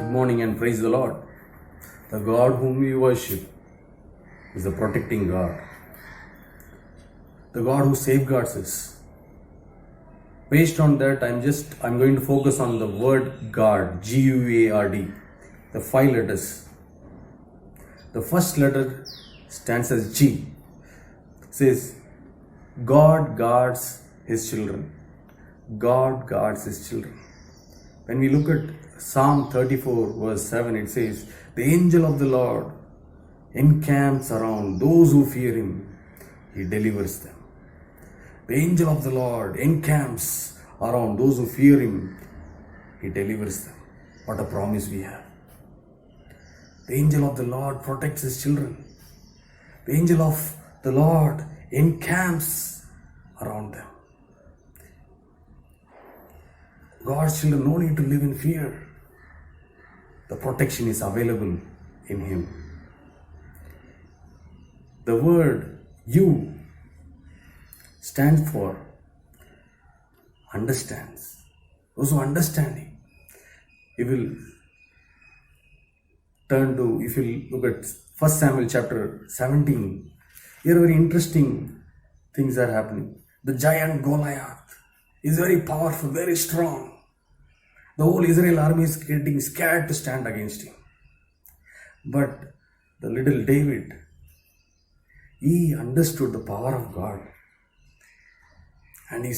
Good morning and praise the Lord. The God whom we worship is the protecting God. The God who safeguards us. Based on that, I'm going to focus on the word guard, G-U-A-R-D, the 5 letters. The first letter stands as G. It says, God guards His children. God guards His children. When we look at Psalm 34 verse 7, it says, the angel of the Lord encamps around those who fear Him. He delivers them. The angel of the Lord encamps around those who fear Him. He delivers them. What a promise we have. The angel of the Lord protects His children. The angel of the Lord encamps around them. God's children no need to live in fear. The protection is available in Him. The word you stands for understands. Those who understand Him. If you look at 1 Samuel chapter 17, here very interesting things are happening. The giant Goliath is very powerful, very strong. The whole Israel army is getting scared to stand against him. But the little David, he understood the power of God. And he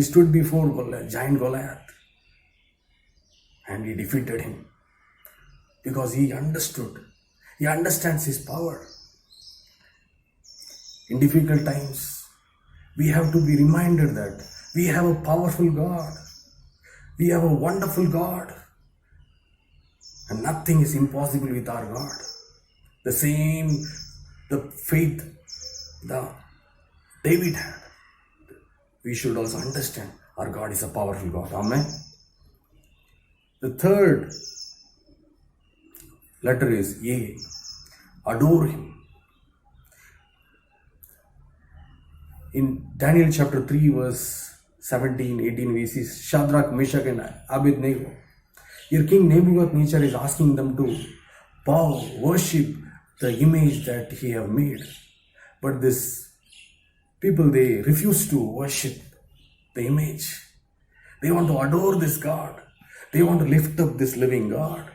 stood before giant Goliath. And he defeated him. Because he understood. He understands his power. In difficult times, we have to be reminded that we have a powerful God. We have a wonderful God. And nothing is impossible with our God. The faith that David had. We should also understand our God is a powerful God. Amen. The third letter is A. Adore Him. In Daniel chapter 3 verse 17, 18, we see Shadrach, Meshach and Abednego. Here King Nebuchadnezzar is asking them to worship the image that he have made. But these people, they refuse to worship the image. They want to adore this God. They want to lift up this living God.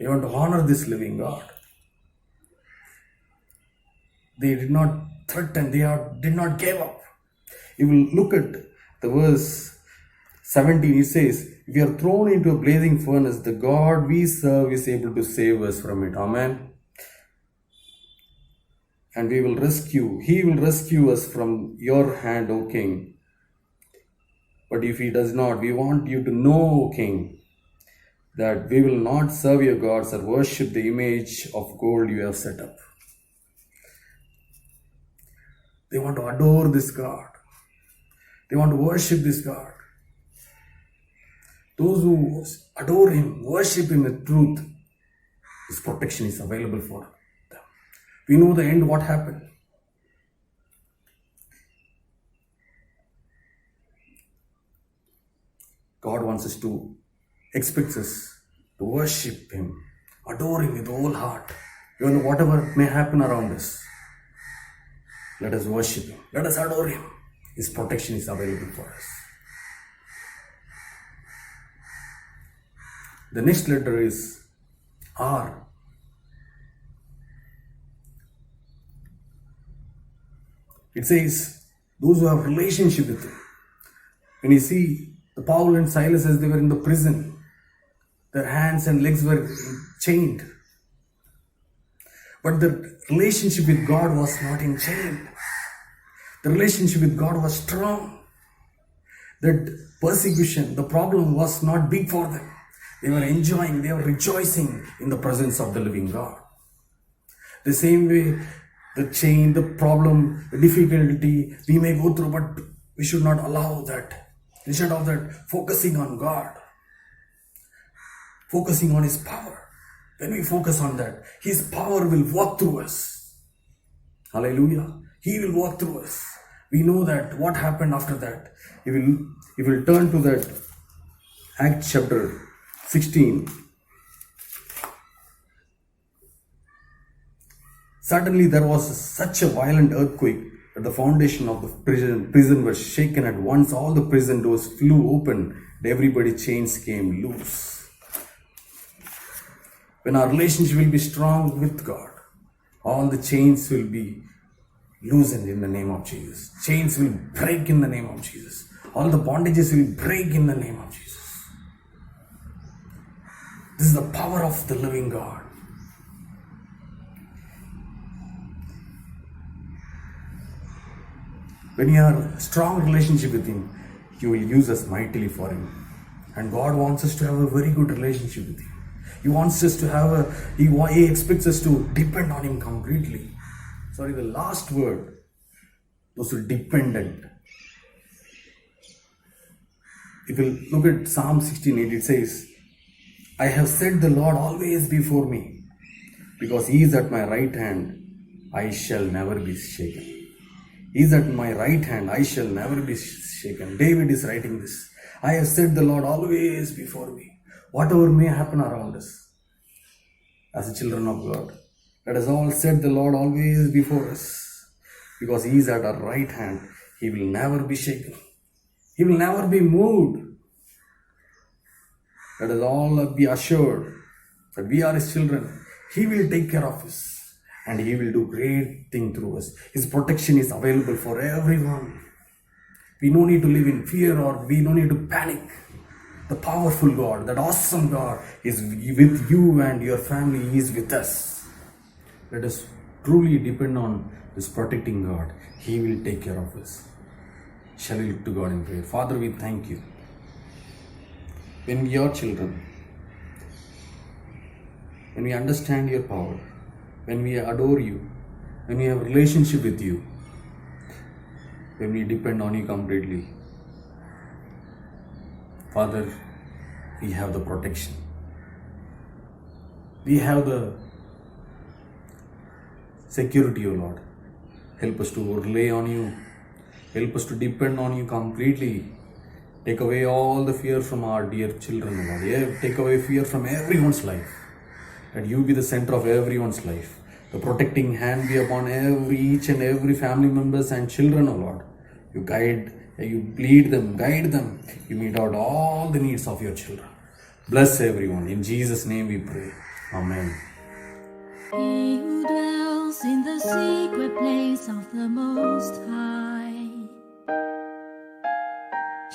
They want to honor this living God. They did not threaten. They did not give up. If you look at the verse 17, it says, if we are thrown into a blazing furnace, the God we serve is able to save us from it. Amen. And He will rescue us from your hand, O King. But if He does not, we want you to know, O King, that we will not serve your gods or worship the image of gold you have set up. They want to adore this God. They want to worship this God. Those who adore Him, worship Him with truth, His protection is available for them. We know the end, what happened. God expects us to worship Him, adore Him with all heart. Even whatever may happen around us, let us worship Him. Let us adore Him. His protection is available for us. The next letter is R. It says, those who have relationship with Him. When you see the Paul and Silas as they were in the prison, their hands and legs were chained. But the relationship with God was not in chain. The relationship with God was strong. That persecution, the problem was not big for them. They were enjoying, they were rejoicing in the presence of the living God. The same way, the chain, the problem, the difficulty we may go through, but we should not allow that. Instead of that, focusing on God, focusing on His power. When we focus on that, His power will walk through us. Hallelujah. He will walk through us. We know that what happened after that. If we will turn to that Acts chapter 16, Suddenly there was such a violent earthquake that the foundation of the prison was shaken at once. All the prison doors flew open and everybody's chains came loose. When our relationship will be strong with God, all the chains will be loosened in the name of Jesus. Chains will break in the name of Jesus. All the bondages will break in the name of Jesus. This is the power of the living God. When you are in a strong relationship with Him, He will use us mightily for Him. And God wants us to have a very good relationship with Him. He wants us to have He expects us to depend on Him completely. Sorry, the last word, those who are dependent. If you look at Psalm 16:8, it says, I have set the Lord always before me, because He is at my right hand, I shall never be shaken. He is at my right hand, I shall never be shaken. David is writing this. I have set the Lord always before me. Whatever may happen around us, as the children of God, let us all set the Lord always before us, because He is at our right hand. He will never be shaken. He will never be moved. Let us all be assured that we are His children. He will take care of us. And He will do great things through us. His protection is available for everyone. We no need to live in fear, or we no need to panic. The powerful God, that awesome God is with you and your family. He is with us. Let us truly depend on this protecting God. He will take care of us. Shall we look to God in prayer? Father, we thank You. When we are children, when we understand Your power, when we adore You, when we have a relationship with You, when we depend on You completely, Father, we have the protection. We have the security, O Lord. Help us to rely on You. Help us to depend on You completely. Take away all the fear from our dear children, O Lord. Take away fear from everyone's life. That You be the center of everyone's life. The protecting hand be upon each and every family members and children, O Lord. You guide, You lead them, guide them. You meet out all the needs of Your children. Bless everyone. In Jesus' name we pray. Amen. He who dwells in the secret place of the Most High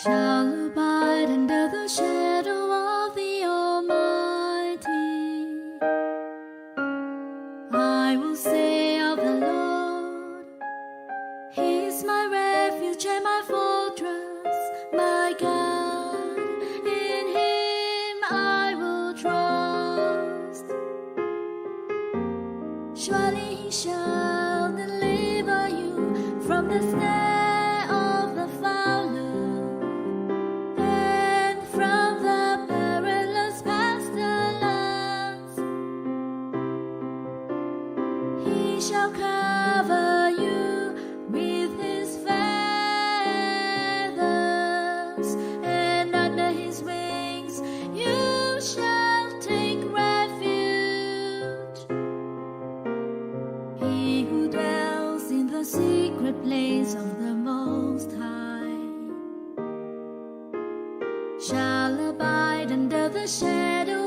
shall abide under the shadow of the Almighty. I will say of the Lord, He is my refuge and my fortress, my God. In Him I will trust. Surely He shall deliver you from the snare of the fowler and from the perilous pestilence. He shall cover you with His feathers, and under His wings you shall take refuge. He who dwells in the secret place of the Most High shall abide under the shadow